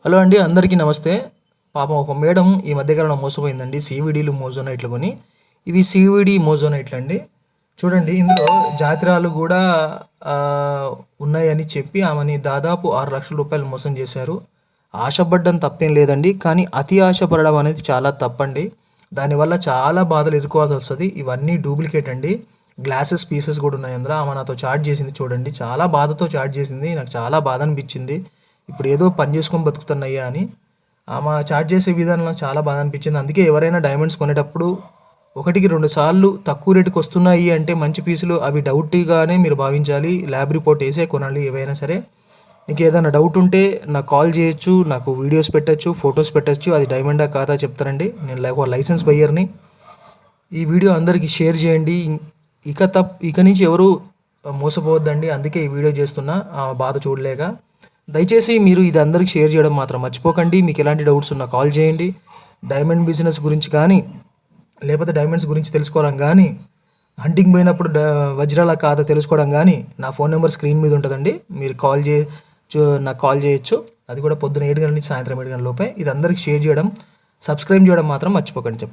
Hello అండి, అందరికీ నమస్తే. పాపం ఒక మేడం ఈ మధ్యకాలంలో మోసపోయిందండి. సీవీడీలు మోజోనైట్లు కొని. ఇవి సీవీడీ మోజోనైట్లు అండి. చూడండి, ఇందులో జాతిరాలు కూడా ఉన్నాయని చెప్పి ఆమెని దాదాపు 6 లక్షల రూపాయలు మోసం చేశారు. ఆశపడ్డం తప్పేం లేదండి, కానీ అతి ఆశపడడం అనేది చాలా తప్పండి. దానివల్ల చాలా బాధలు ఎదుర్కోవాల్సి వస్తుంది. ఇవన్నీ డూప్లికేట్ అండి. గ్లాసెస్ పీసెస్ కూడా ఉన్నాయి అందులో. ఆమె నాతో చాట్ చేసింది చూడండి, చాలా బాధతో చాట్ చేసింది. నాకు చాలా బాధ అనిపించింది. ఇప్పుడు ఏదో పని చేసుకొని బతుకుతున్నాయ్యా అని ఆమె చాట్ చేసే విధానం నాకు చాలా బాధ అనిపించింది. అందుకే ఎవరైనా డైమండ్స్ కొనేటప్పుడు 1-2 సార్లు తక్కువ రేటుకి వస్తున్నాయి అంటే మంచి పీసులు అవి డౌట్గానే మీరు భావించాలి. ల్యాబ్ రిపోర్ట్ వేసే కొనాలి ఏవైనా సరే. మీకు ఏదైనా డౌట్ ఉంటే నాకు కాల్ చేయొచ్చు, నాకు వీడియోస్ పెట్టచ్చు, ఫొటోస్ పెట్టచ్చు. అది డైమండా కాదా చెప్తారండి. నేను ఒక లైసెన్స్ బయ్యర్ని. ఈ వీడియో అందరికీ షేర్ చేయండి. ఇక నుంచి ఎవరు మోసపోవద్దండి. అందుకే ఈ వీడియో చేస్తున్నా, బాధ చూడలేక. దయచేసి మీరు ఇది అందరికి షేర్ చేయడం మాత్రం మర్చిపోకండి. మీకు ఎలాంటి డౌట్స్ ఉన్నా కాల్ చేయండి. డైమండ్ బిజినెస్ గురించి కానీ, లేకపోతే డైమండ్స్ గురించి తెలుసుకోవడం కానీ, హంటింగ్ పోయినప్పుడు వజ్రాల ఖాతా తెలుసుకోవడం కానీ, నా ఫోన్ నెంబర్ స్క్రీన్ మీద ఉంటుందండి. మీరు నాకు కాల్ చేయొచ్చు. అది కూడా పొద్దున 7 గంటల నుంచి సాయంత్రం 7 గంటల లోపే. ఇది అందరికి షేర్ చేయడం, సబ్స్క్రైబ్ చేయడం మాత్రం మర్చిపోకండి.